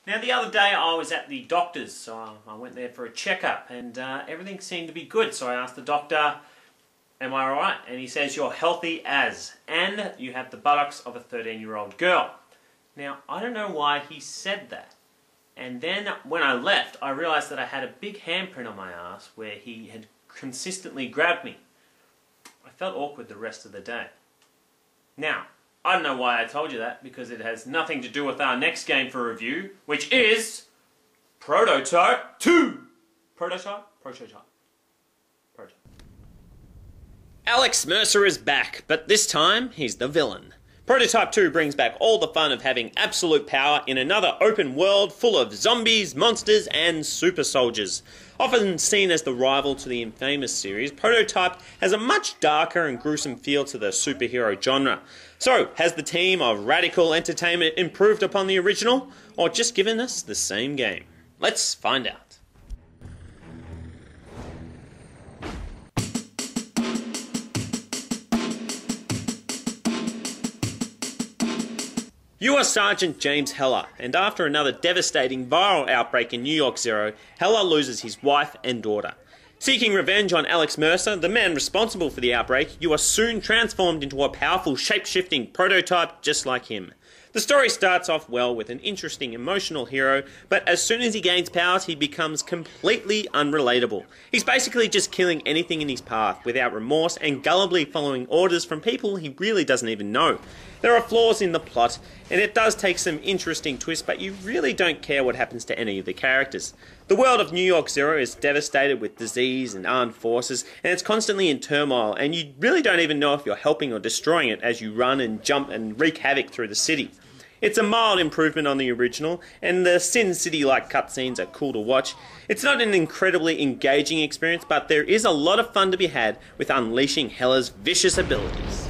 Now the other day I was at the doctor's, so I went there for a checkup and everything seemed to be good. So I asked the doctor, am I alright? And he says, you're healthy as, and you have the buttocks of a 13-year-old girl. Now I don't know why he said that. And then when I left, I realised that I had a big handprint on my ass where he had consistently grabbed me. I felt awkward the rest of the day. Now, I don't know why I told you that, because it has nothing to do with our next game for review, which is Prototype 2! Prototype? Prototype. Prototype. Alex Mercer is back, but this time he's the villain. Prototype 2 brings back all the fun of having absolute power in another open world full of zombies, monsters and super soldiers. Often seen as the rival to the infamous series, Prototype has a much darker and gruesome feel to the superhero genre. So, has the team of Radical Entertainment improved upon the original, or just given us the same game? Let's find out. You are Sergeant James Heller, and after another devastating viral outbreak in New York Zero, Heller loses his wife and daughter. Seeking revenge on Alex Mercer, the man responsible for the outbreak, you are soon transformed into a powerful shape-shifting prototype just like him. The story starts off well with an interesting emotional hero, but as soon as he gains powers he becomes completely unrelatable. He's basically just killing anything in his path without remorse and gullibly following orders from people he really doesn't even know. There are flaws in the plot, and it does take some interesting twists, but you really don't care what happens to any of the characters. The world of New York Zero is devastated with disease and armed forces, and it's constantly in turmoil, and you really don't even know if you're helping or destroying it as you run and jump and wreak havoc through the city. It's a mild improvement on the original, and the Sin City-like cutscenes are cool to watch. It's not an incredibly engaging experience, but there is a lot of fun to be had with unleashing Heller's vicious abilities.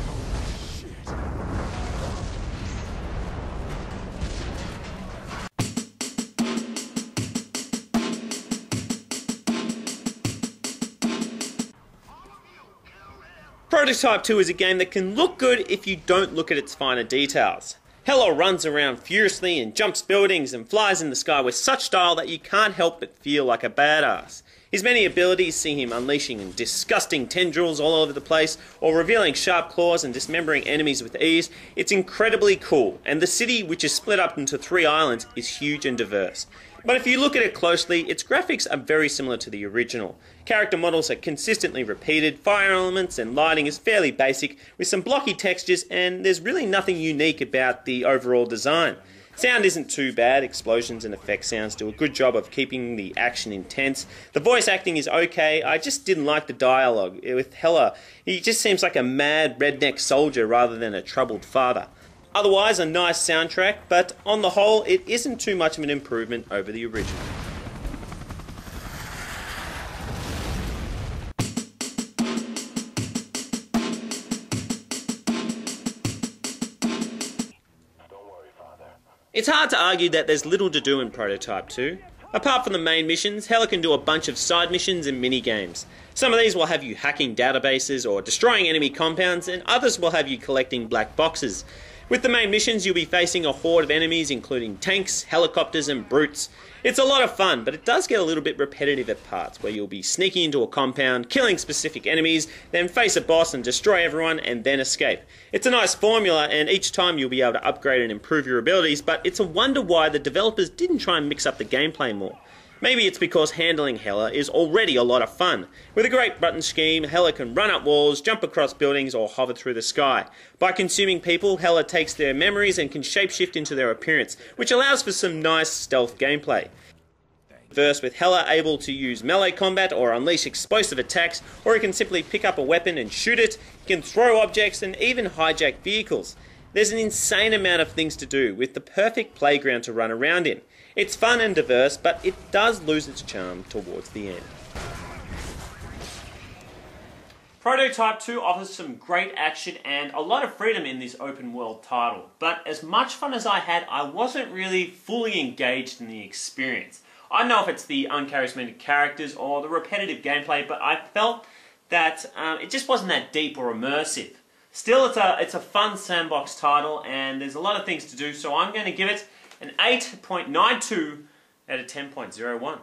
Prototype 2 is a game that can look good if you don't look at its finer details. Heller runs around furiously and jumps buildings and flies in the sky with such style that you can't help but feel like a badass. His many abilities see him unleashing disgusting tendrils all over the place, or revealing sharp claws and dismembering enemies with ease. It's incredibly cool, and the city, which is split up into 3 islands, is huge and diverse. But if you look at it closely, its graphics are very similar to the original. Character models are consistently repeated, fire elements and lighting is fairly basic, with some blocky textures, and there's really nothing unique about the overall design. Sound isn't too bad, explosions and effect sounds do a good job of keeping the action intense. The voice acting is okay, I just didn't like the dialogue. With Heller, he just seems like a mad redneck soldier rather than a troubled father. Otherwise, a nice soundtrack, but on the whole, it isn't too much of an improvement over the original. It's hard to argue that there's little to do in Prototype 2. Apart from the main missions, Heller can do a bunch of side missions and mini-games. Some of these will have you hacking databases or destroying enemy compounds, and others will have you collecting black boxes. With the main missions, you'll be facing a horde of enemies including tanks, helicopters and brutes. It's a lot of fun, but it does get a little bit repetitive at parts, where you'll be sneaking into a compound, killing specific enemies, then face a boss and destroy everyone, and then escape. It's a nice formula, and each time you'll be able to upgrade and improve your abilities, but it's a wonder why the developers didn't try and mix up the gameplay more. Maybe it's because handling Heller is already a lot of fun. With a great button scheme, Heller can run up walls, jump across buildings, or hover through the sky. By consuming people, Heller takes their memories and can shapeshift into their appearance, which allows for some nice stealth gameplay. Verse with Heller able to use melee combat or unleash explosive attacks, or he can simply pick up a weapon and shoot it, he can throw objects and even hijack vehicles. There's an insane amount of things to do, with the perfect playground to run around in. It's fun and diverse, but it does lose its charm towards the end. Prototype 2 offers some great action and a lot of freedom in this open world title, but as much fun as I had, I wasn't really fully engaged in the experience. I don't know if it's the uncharismatic characters or the repetitive gameplay, but I felt that it just wasn't that deep or immersive. Still, it's a fun sandbox title and there's a lot of things to do, so I'm going to give it an 8.92 out of 10.01.